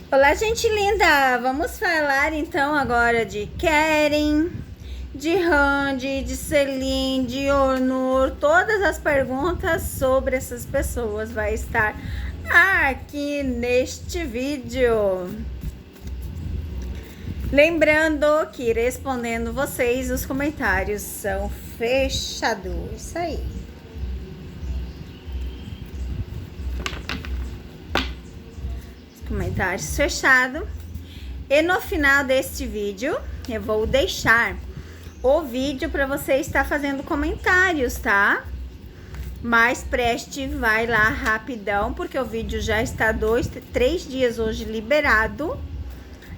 Olá, gente linda! Vamos falar então agora de Keren, de Randy, de Celine, de Onur. Todas as perguntas sobre essas pessoas vai estar aqui neste vídeo. Lembrando que respondendo vocês, os comentários são fechados. Isso aí. Comentários fechados. E no final deste vídeo eu vou deixar o vídeo para você estar fazendo comentários, tá? Mas vai lá rapidão, porque o vídeo já está 3 dias hoje liberado.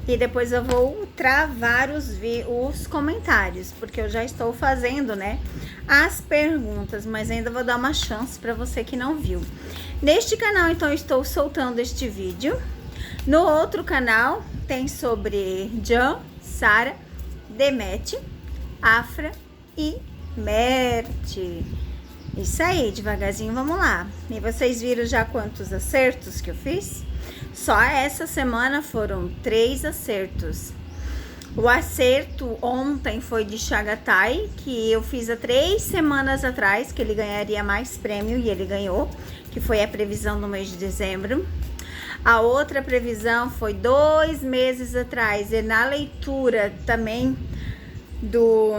E depois eu vou travar os comentários, porque eu já estou fazendo, né, as perguntas, mas ainda vou dar uma chance para você que não viu. Neste canal, então, eu estou soltando este vídeo. No outro canal, tem sobre Jan, Sara, Demet, Afra e Mert. Isso aí, devagarzinho, vamos lá. E vocês viram já quantos acertos que eu fiz? Só essa semana foram 3 acertos. O acerto ontem foi de Chagatai, que eu fiz há 3 semanas atrás, que ele ganharia mais prêmio e ele ganhou, que foi a previsão do mês de dezembro. A outra previsão foi 2 meses atrás, e na leitura também do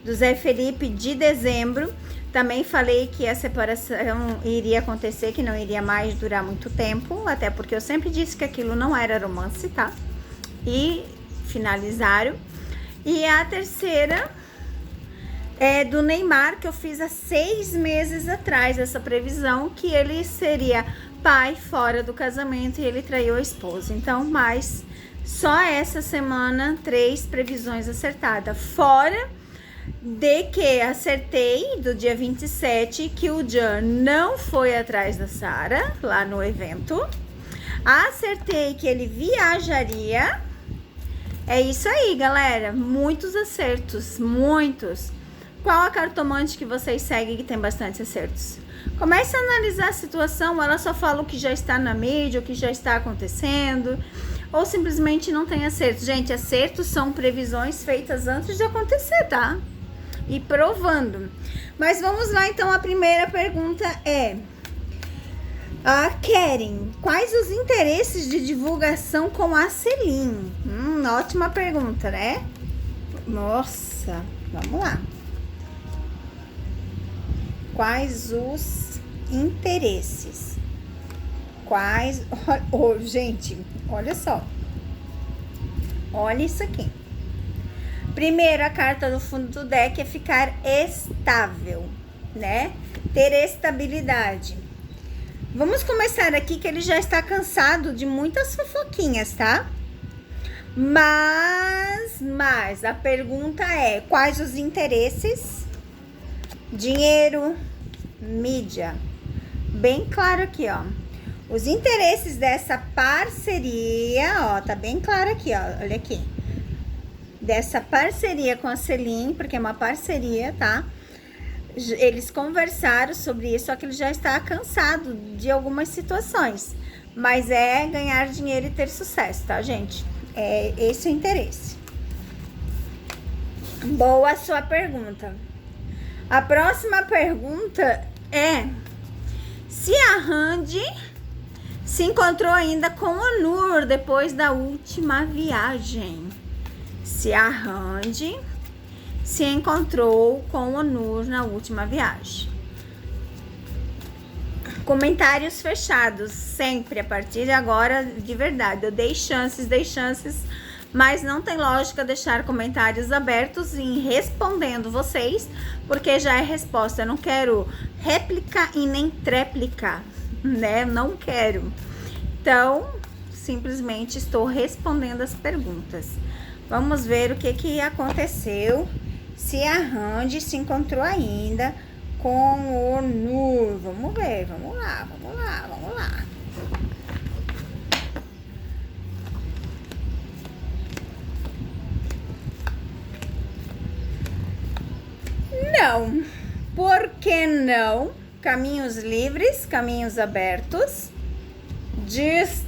Zé Felipe de dezembro, também falei que a separação iria acontecer, que não iria mais durar muito tempo, até porque eu sempre disse que aquilo não era romance, tá? E finalizaram. E a terceira é do Neymar, que eu fiz há 6 meses atrás, essa previsão, que ele seria pai fora do casamento e ele traiu a esposa. Então, mas só essa semana 3 previsões acertadas, fora de que acertei do dia 27 que o Jan não foi atrás da Sara lá no evento. Acertei que ele viajaria. É isso aí, galera. Muitos acertos, muitos. Qual a cartomante que vocês seguem que tem bastante acertos? Comece a analisar a situação. Ela só fala o que já está na mídia, o que já está acontecendo, ou simplesmente não tem acertos. Gente, acertos são previsões feitas antes de acontecer, tá? E provando. Mas vamos lá, então. A primeira pergunta é: a Keren, quais os interesses de divulgação com a Celine? Ótima pergunta, né? Nossa, vamos lá. Quais os interesses? Quais... Oh, gente, olha só. Olha isso aqui. Primeiro, a carta do fundo do deck é ficar estável, né? Ter estabilidade. Vamos começar aqui que ele já está cansado de muitas fofoquinhas, tá? Mas a pergunta é: quais os interesses? Dinheiro, mídia. Bem claro aqui, ó. Os interesses dessa parceria, ó, tá bem claro aqui, ó. Olha aqui. Dessa parceria com a Celine, porque é uma parceria, tá? Eles conversaram sobre isso, só que ele já está cansado de algumas situações. Mas é ganhar dinheiro e ter sucesso, tá, gente? É esse o interesse. Boa a sua pergunta. A próxima pergunta é: se a Randy se encontrou ainda com o Nur depois da última viagem. Se a Randy se encontrou com o Nur na última viagem. Comentários fechados, sempre, a partir de agora, de verdade. Eu dei chances, mas não tem lógica deixar comentários abertos e respondendo vocês, porque já é resposta. Eu não quero réplica e nem tréplica, né? Não quero. Então, simplesmente estou respondendo as perguntas. Vamos ver o que aconteceu, se a Randy se encontrou ainda com o Nur. Vamos ver, vamos lá. Não, por que não? Caminhos livres, caminhos abertos, distância.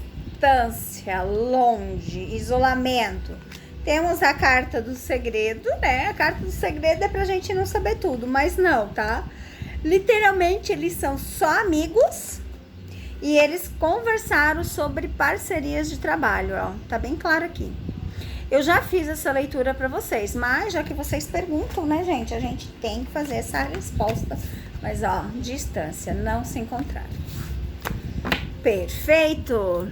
distância, longe, isolamento. Temos a carta do segredo, né? A carta do segredo é pra gente não saber tudo, mas não, tá? Literalmente, eles são só amigos e eles conversaram sobre parcerias de trabalho, ó. Tá bem claro aqui. Eu já fiz essa leitura pra vocês, mas já que vocês perguntam, né, gente? A gente tem que fazer essa resposta. Mas, ó, distância, não se encontrar. Perfeito!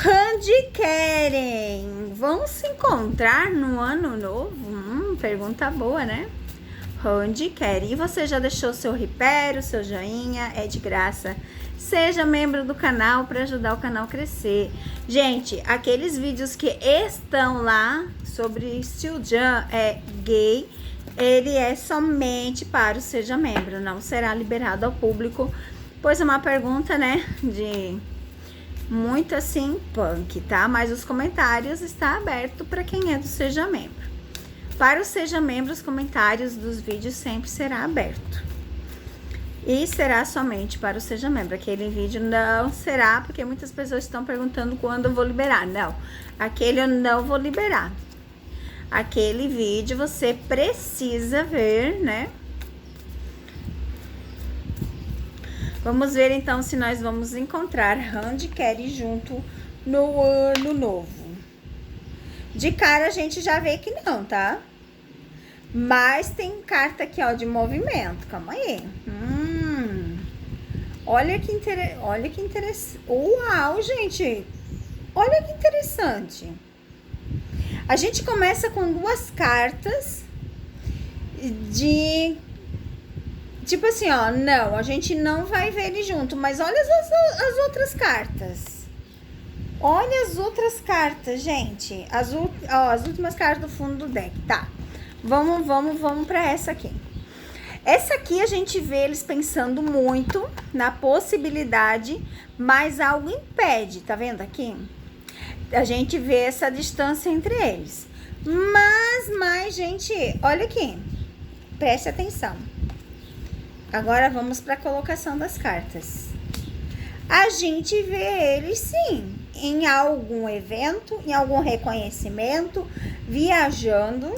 Onde querem? Vão se encontrar no ano novo? Pergunta boa, né? Onde querem? E você já deixou seu ripério, seu joinha? É de graça. Seja membro do canal para ajudar o canal a crescer. Gente, aqueles vídeos que estão lá sobre Steel Jan é gay, ele é somente para o Seja Membro, não será liberado ao público, pois é uma pergunta, né, de muito assim, punk, tá? Mas os comentários está aberto para quem é do Seja Membro. Para o Seja Membro, os comentários dos vídeos sempre será aberto. E será somente para o Seja Membro. Aquele vídeo não será, porque muitas pessoas estão perguntando quando eu vou liberar. Não, aquele eu não vou liberar. Aquele vídeo você precisa ver, né? Vamos ver então se nós vamos encontrar onde quer ir junto no ano novo. De cara a gente já vê que não, tá? Mas tem carta aqui, ó, de movimento. Calma aí. Olha que interessante. Uau, gente. Olha que interessante. A gente começa com duas cartas de... Tipo assim, ó, não, a gente não vai ver ele junto, mas olha as outras cartas. Olha as outras cartas, gente. As últimas cartas do fundo do deck, tá? Vamos pra essa aqui. Essa aqui a gente vê eles pensando muito na possibilidade, mas algo impede, tá vendo aqui? A gente vê essa distância entre eles. Mas, gente, olha aqui. Preste atenção. Agora vamos para a colocação das cartas. A gente vê eles sim, em algum evento, em algum reconhecimento, viajando.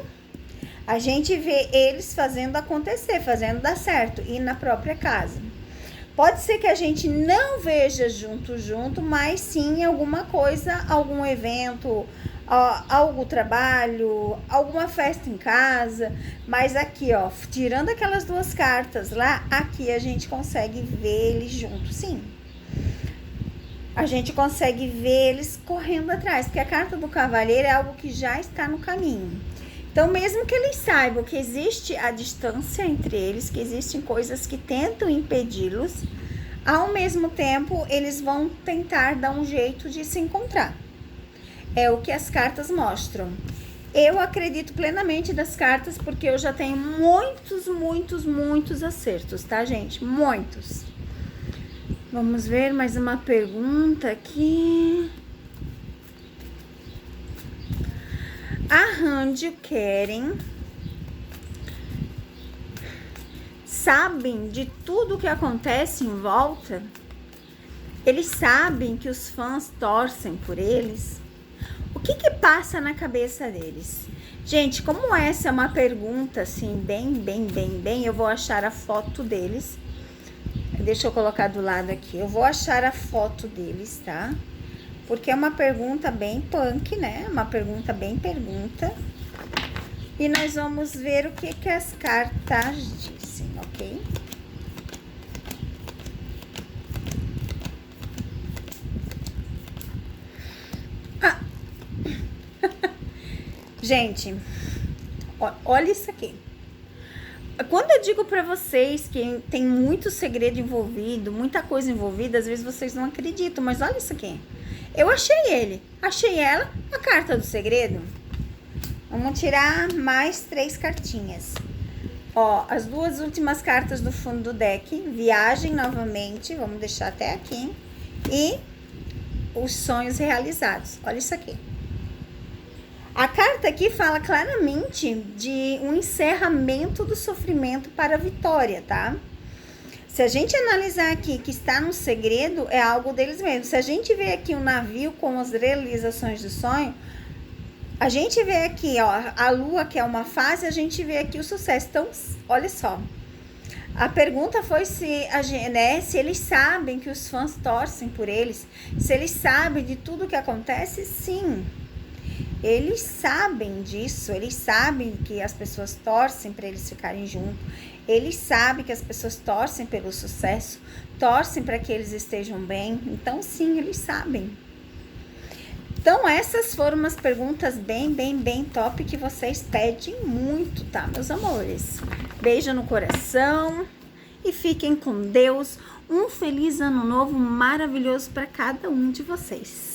A gente vê eles fazendo acontecer, fazendo dar certo, e na própria casa. Pode ser que a gente não veja junto, mas sim alguma coisa, algum evento, algum trabalho, alguma festa em casa. Mas aqui, ó, tirando aquelas duas cartas lá, aqui a gente consegue ver eles juntos, sim. A gente consegue ver eles correndo atrás, porque a carta do cavaleiro é algo que já está no caminho. Então, mesmo que eles saibam que existe a distância entre eles, que existem coisas que tentam impedi-los, ao mesmo tempo, eles vão tentar dar um jeito de se encontrar. É o que as cartas mostram. Eu acredito plenamente das cartas, porque eu já tenho muitos acertos, tá, gente? Muitos. Vamos ver mais uma pergunta aqui. Aonde querem? Sabem de tudo que acontece em volta? Eles sabem que os fãs torcem por eles? O que passa na cabeça deles? Gente, como essa é uma pergunta assim, bem, eu vou achar a foto deles. Deixa eu colocar do lado aqui. Eu vou achar a foto deles, tá? Porque é uma pergunta bem punk, né? Uma pergunta bem pergunta. E nós vamos ver o que as cartas dizem, ok? Gente, olha isso aqui. Quando eu digo pra vocês que tem muito segredo envolvido, muita coisa envolvida, às vezes vocês não acreditam, mas olha isso aqui. Eu achei ele, achei ela, a carta do segredo. Vamos tirar mais 3 cartinhas. Ó, as duas últimas cartas do fundo do deck, viagem novamente, vamos deixar até aqui. E os sonhos realizados, olha isso aqui. A carta aqui fala claramente de um encerramento do sofrimento para a vitória, tá? Se a gente analisar aqui que está no segredo, é algo deles mesmos. Se a gente vê aqui um navio com as realizações do sonho, a gente vê aqui, ó, a lua, que é uma fase, a gente vê aqui o sucesso. Então, olha só. A pergunta foi se eles sabem que os fãs torcem por eles, se eles sabem de tudo que acontece. Sim, eles sabem disso, eles sabem que as pessoas torcem para eles ficarem juntos, eles sabem que as pessoas torcem pelo sucesso, torcem para que eles estejam bem. Então, sim, eles sabem. Então, essas foram umas perguntas bem top que vocês pedem muito, tá, meus amores? Beijo no coração e fiquem com Deus. Um feliz ano novo maravilhoso para cada um de vocês.